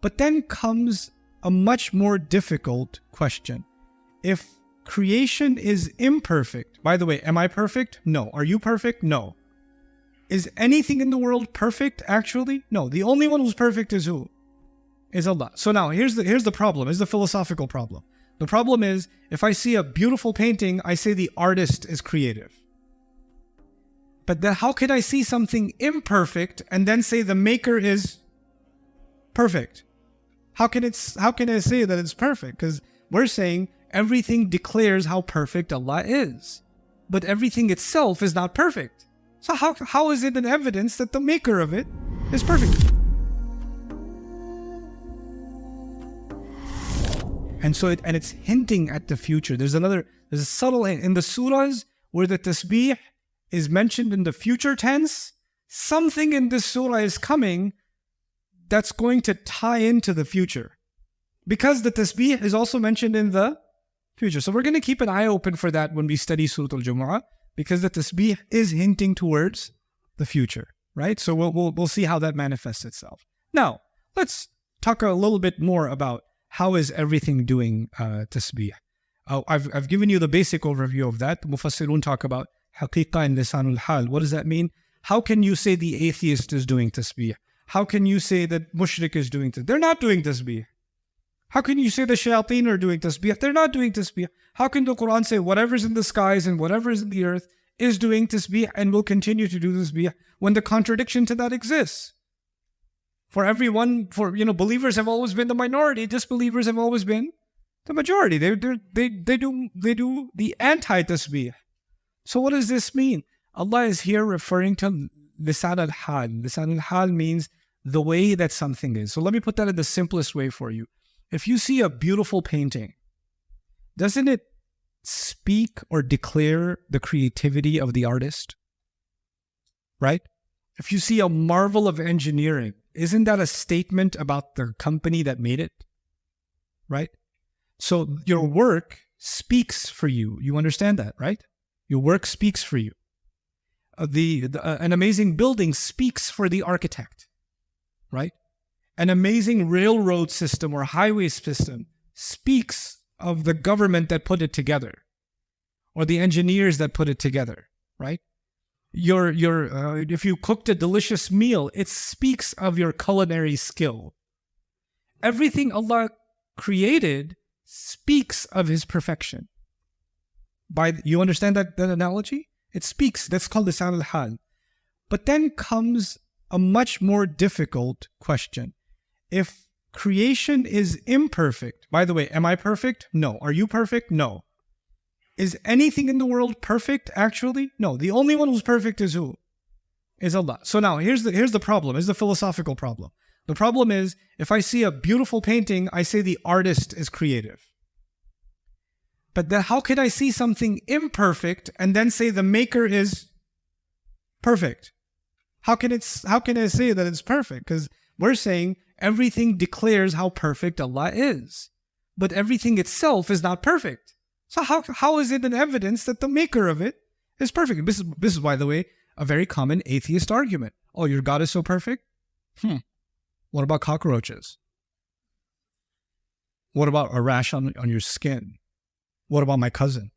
But then comes a much more difficult question. If creation is imperfect, by the way, am I perfect? No. Are you perfect? No. Is anything in the world perfect actually? No. The only one who's perfect is who? Is Allah. So now here's the problem. Here's the philosophical problem. The problem is, if I see a beautiful painting, I say the artist is creative. But then how can I see something imperfect and then say the maker is perfect? How can I say that it's perfect? Because we're saying everything declares how perfect Allah is. But everything itself is not perfect. So how is it an evidence that the maker of it is perfect? And so it's hinting at the future. There's a subtle hint. In the surahs where the tasbih is mentioned in the future tense, something in this surah is coming that's going to tie into the future. Because the tasbih is also mentioned in the future. So we're going to keep an eye open for that when we study Surah Al-Jumu'ah, because the tasbih is hinting towards the future, right? So we'll see how that manifests itself. Now, let's talk a little bit more about how is everything doing tasbih. I've given you the basic overview of that. Mufassirun talk about haqiqa and lisanul hal. What does that mean? How can you say the atheist is doing tasbih? How can you say that mushrik is doing tasbih? They're not doing tasbih. How can you say the shayateen are doing tasbih? They're not doing tasbih. How can the Quran say whatever's in the skies and whatever's in the earth is doing tasbih and will continue to do tasbih when the contradiction to that exists? For everyone, believers have always been the minority. Disbelievers have always been the majority. They do the anti-tasbih. So what does this mean? Allah is here referring to lisan al-hal. Lisan al-hal means the way that something is. So let me put that in the simplest way for you. If you see a beautiful painting, doesn't it speak or declare the creativity of the artist? Right? If you see a marvel of engineering, isn't that a statement about the company that made it? Right? So your work speaks for you. You understand that, right? Your work speaks for you. An amazing building speaks for the architect, right? An amazing railroad system or highway system speaks of the government that put it together, or the engineers that put it together, right? If you cooked a delicious meal, it speaks of your culinary skill. Everything Allah created speaks of His perfection. You understand that analogy? It speaks. That's called lisan al-hal. But then comes a much more difficult question. If creation is imperfect, by the way, am I perfect? No. Are you perfect? No. Is anything in the world perfect actually? No. The only one who's perfect is who? Is Allah. So now here's the problem. Here's the philosophical problem. The problem is, if I see a beautiful painting, I say the artist is creative. But then how can I see something imperfect and then say the maker is perfect? How can I say that it's perfect? Because we're saying everything declares how perfect Allah is. But everything itself is not perfect. So how is it an evidence that the maker of it is perfect? This is, by the way, a very common atheist argument. Oh, your God is so perfect? What about cockroaches? What about a rash on your skin? What about my cousin?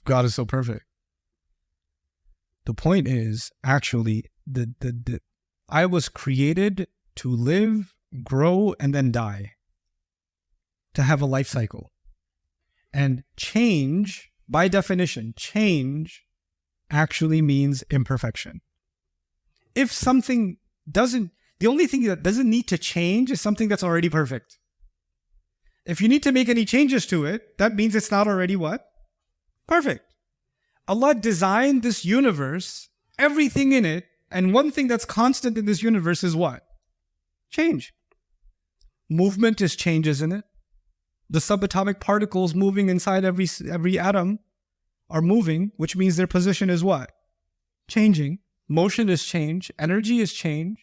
God is so perfect. The point is, actually, I was created to live, grow, and then die. To have a life cycle. And change, by definition, change actually means imperfection. If something the only thing that doesn't need to change is something that's already perfect. If you need to make any changes to it, that means it's not already what? Perfect. Allah designed this universe, everything in it, and one thing that's constant in this universe is what? Change. Movement is change, isn't it? The subatomic particles moving inside every atom are moving, which means their position is what? Changing. Motion is change. Energy is change.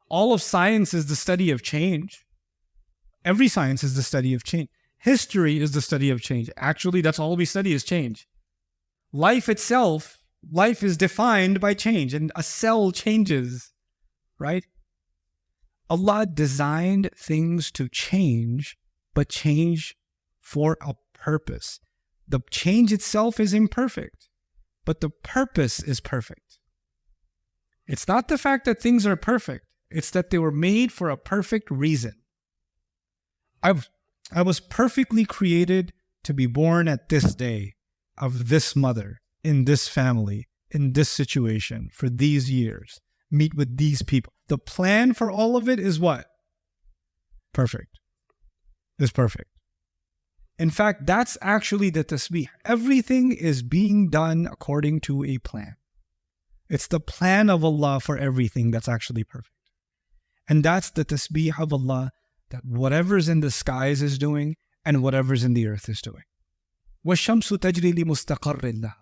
All of science is the study of change. Every science is the study of change. History is the study of change. Actually, that's all we study is change. Life itself, life is defined by change, and a cell changes, right? Allah designed things to change, but change for a purpose. The change itself is imperfect, but the purpose is perfect. It's not the fact that things are perfect. It's that they were made for a perfect reason. I was perfectly created to be born at this day, of this mother, in this family, in this situation, for these years, meet with these people. The plan for all of it is what? Perfect. It's perfect. In fact, that's actually the tasbih. Everything is being done according to a plan. It's the plan of Allah for everything that's actually perfect. And that's the tasbih of Allah, that whatever's in the skies is doing and whatever's in the earth is doing. وَالشَّمْسُ تَجْرِي لِمُسْتَقَرٍّ لَهَا.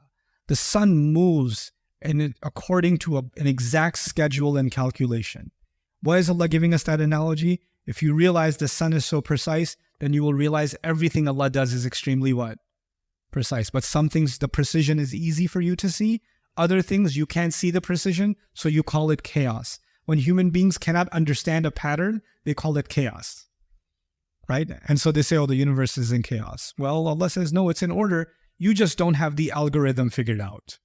The sun moves according to an exact schedule and calculation. Why is Allah giving us that analogy? If you realize the sun is so precise, then you will realize everything Allah does is extremely what? Precise. But some things, the precision is easy for you to see. Other things, you can't see the precision, so you call it chaos. When human beings cannot understand a pattern, they call it chaos. Right? And so they say, oh, the universe is in chaos. Well, Allah says, no, it's in order. You just don't have the algorithm figured out.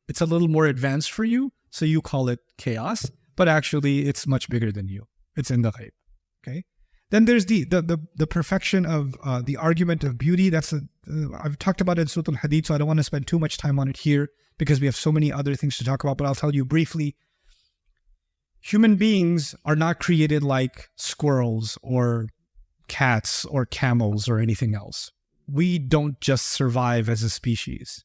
It's a little more advanced for you, so you call it chaos, but actually it's much bigger than you. It's in the ghaib. Okay? Then there's the perfection of the argument of beauty. I've talked about it in Surah Al-Hadid, so I don't want to spend too much time on it here because we have so many other things to talk about, but I'll tell you briefly. Human beings are not created like squirrels or cats or camels or anything else. We don't just survive as a species.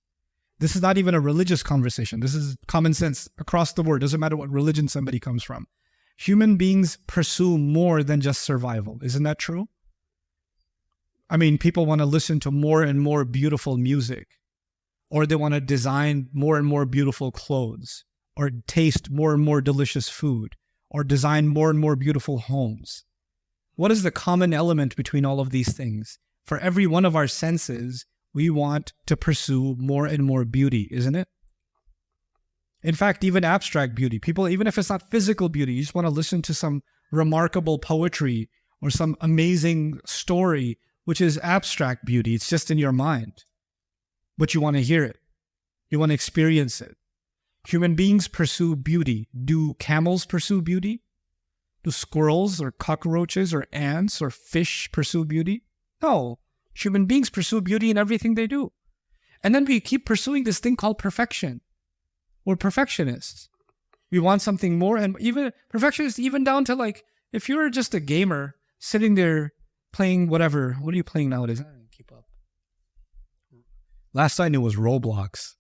This is not even a religious conversation. This is common sense across the board. Doesn't matter what religion somebody comes from. Human beings pursue more than just survival. Isn't that true? I mean, people want to listen to more and more beautiful music, or they want to design more and more beautiful clothes, or taste more and more delicious food, or design more and more beautiful homes. What is the common element between all of these things? For every one of our senses, we want to pursue more and more beauty, isn't it? In fact, even abstract beauty. People, even if it's not physical beauty, you just want to listen to some remarkable poetry or some amazing story, which is abstract beauty. It's just in your mind. But you want to hear it. You want to experience it. Human beings pursue beauty. Do camels pursue beauty? Do squirrels or cockroaches or ants or fish pursue beauty? No. Human beings pursue beauty in everything they do. And then we keep pursuing this thing called perfection. We're perfectionists. We want something more, and even perfectionists, even down to like, if you're just a gamer sitting there playing whatever, what are you playing nowadays? I don't keep up. Last I knew was Roblox.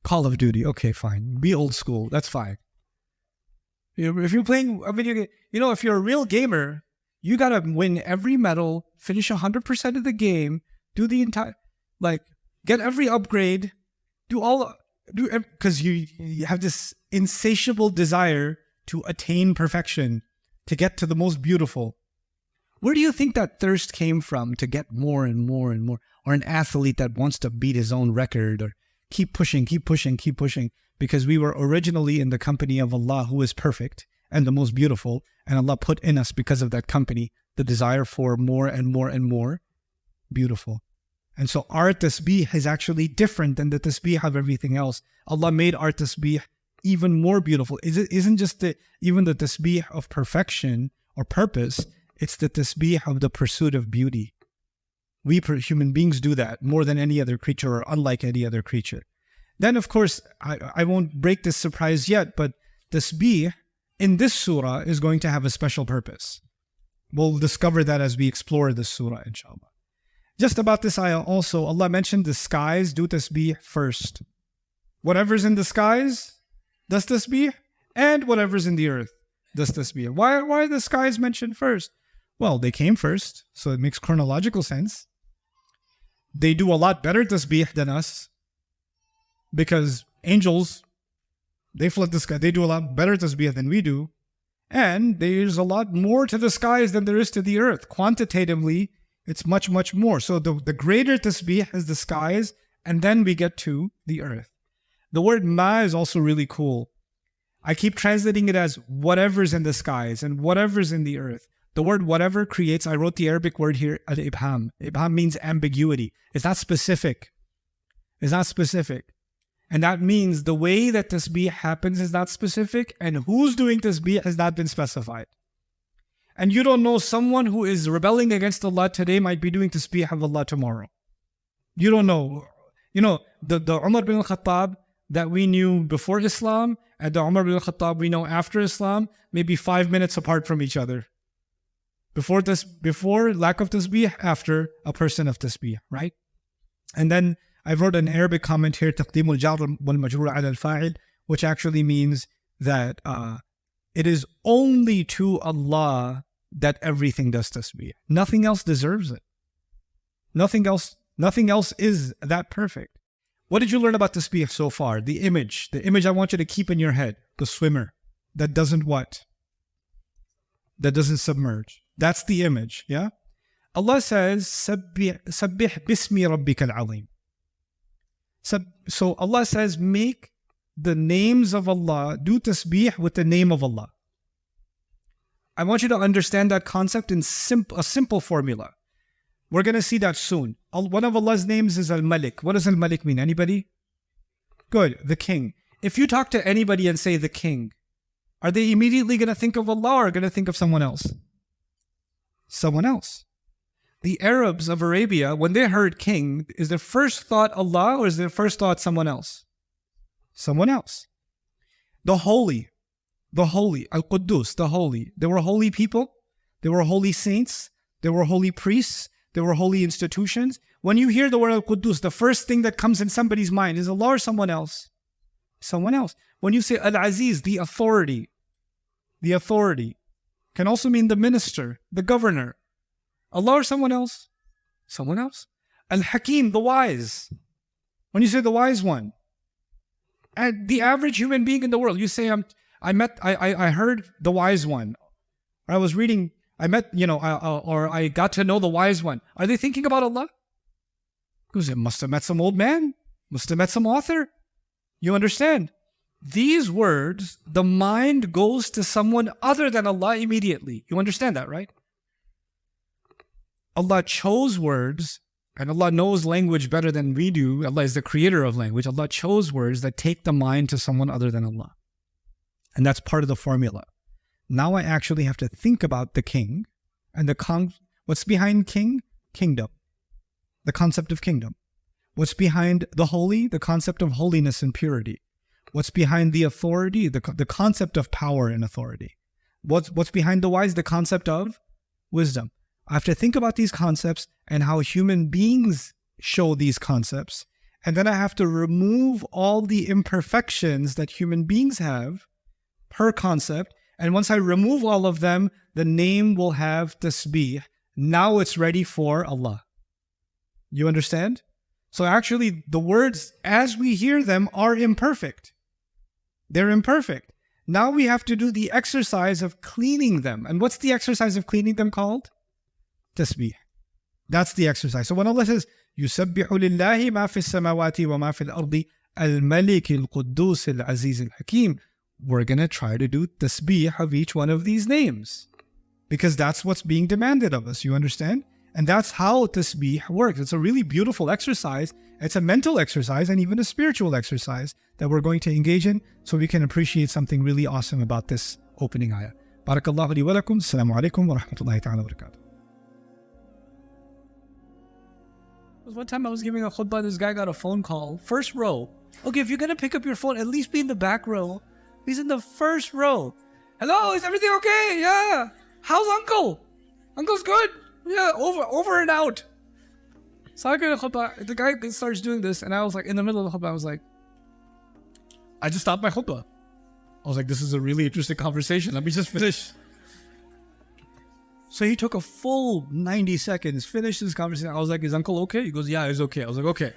Call of Duty. Okay, fine. Be old school. That's fine. If you're playing a video game, if you're a real gamer, you gotta win every medal, finish 100% of the game, do the entire, get every upgrade, because you have this insatiable desire to attain perfection, to get to the most beautiful. Where do you think that thirst came from to get more and more and more? Or an athlete that wants to beat his own record, or keep pushing, because we were originally in the company of Allah, who is perfect and the most beautiful, and Allah put in us, because of that company, the desire for more and more and more beautiful. And so our tasbih is actually different than the tasbih of everything else. Allah made our tasbih even more beautiful. It isn't just even the tasbih of perfection or purpose, it's the tasbih of the pursuit of beauty. We human beings do that more than any other creature, or unlike any other creature. Then, of course, I won't break this surprise yet, but tasbih in this surah is going to have a special purpose. We'll discover that as we explore this surah, inshallah. Just about this ayah also, Allah mentioned the skies do tasbih first. Whatever's in the skies does tasbih, and whatever's in the earth does tasbih. Why are the skies mentioned first? Well, they came first, so it makes chronological sense. They do a lot better tasbih than us, because angels, they flood the sky. They do a lot better tasbih than we do. And there's a lot more to the skies than there is to the earth. Quantitatively, it's much, much more. So the greater tasbih is the skies, and then we get to the earth. The word ma is also really cool. I keep translating it as whatever's in the skies and whatever's in the earth. The word whatever creates, I wrote the Arabic word here, al-ibham. Ibham means ambiguity. It's not specific. It's not specific. And that means the way that tasbih happens is not specific, and who's doing tasbih has not been specified. And you don't know, someone who is rebelling against Allah today might be doing tasbih of Allah tomorrow. You don't know. You know, the Umar bin al-Khattab that we knew before Islam and the Umar bin al-Khattab we know after Islam, maybe 5 minutes apart from each other. Before lack of tasbih, after a person of tasbih, right? And then I wrote an Arabic comment here, تقديم الجار والمجرور على الفاعل, which actually means that it is only to Allah that everything does tasbih. Nothing else deserves it. Nothing else is that perfect. What did you learn about tasbih so far? The image I want you to keep in your head, the swimmer that doesn't what? That doesn't submerge. That's the image, yeah? Allah says, Sabbih bismi rabbika al-azim. So Allah says, make the names of Allah, do tasbih with the name of Allah. I want you to understand that concept in a simple formula. We're going to see that soon. One of Allah's names is Al-Malik. What does Al-Malik mean? Anybody? Good, the king. If you talk to anybody and say the king, are they immediately going to think of Allah or going to think of someone else? Someone else. The Arabs of Arabia, when they heard king, is their first thought Allah or is their first thought someone else? Someone else. The holy, Al-Quddus, the holy. There were holy people, there were holy saints, there were holy priests, there were holy institutions. When you hear the word Al-Quddus, the first thing that comes in somebody's mind is Allah or someone else? Someone else. When you say Al-Aziz, the authority can also mean the minister, the governor. Allah or someone else? Someone else. Al-Hakim, the wise. When you say the wise one, and the average human being in the world, you say, I heard the wise one. Or I was reading, I met, or I got to know the wise one. Are they thinking about Allah? Because it must have met some old man, must have met some author. You understand? These words, the mind goes to someone other than Allah immediately. You understand that, right? Allah chose words, and Allah knows language better than we do. Allah is the creator of language. Allah chose words that take the mind to someone other than Allah. And that's part of the formula. Now I actually have to think about the king and what's behind king? Kingdom. The concept of kingdom. What's behind the holy? The concept of holiness and purity. What's behind the authority? The concept of power and authority. What's behind the wise? The concept of wisdom. I have to think about these concepts and how human beings show these concepts. And then I have to remove all the imperfections that human beings have per concept. And once I remove all of them, the name will have tasbih. Now it's ready for Allah. You understand? So actually, the words as we hear them are imperfect. They're imperfect. Now we have to do the exercise of cleaning them. And what's the exercise of cleaning them called? Tasbih. That's the exercise. So when Allah says, يُسَبِّحُ لِلَّهِ مَا فِي السَّمَاوَاتِ وَمَا فِي الْأَرْضِ الْمَلِكِ الْقُدُّوسِ الْعَزِيزِ الْحَكِيمِ. We're going to try to do tasbih of each one of these names. Because that's what's being demanded of us. You understand? And that's how tasbih works. It's a really beautiful exercise. It's a mental exercise and even a spiritual exercise that we're going to engage in so we can appreciate something really awesome about this opening ayah. Barakallahu li wa lakum. Assalamu alaikum wa rahmatullahi ta'ala wa barakatuh. One time I was giving a khutbah, this guy got a phone call, first row. Okay, if you're going to pick up your phone, at least be in the back row. He's in the first row. Hello, is everything okay? Yeah. How's uncle? Uncle's good. Yeah, over and out. So I get a khutbah, the guy starts doing this, and I was like, in the middle of the khutbah, I was like, I just stopped my khutbah. I was like, this is a really interesting conversation. Let me just finish. So he took a full 90 seconds, finished this conversation. I was like, is uncle okay? He goes, yeah, he's okay. I was like, okay.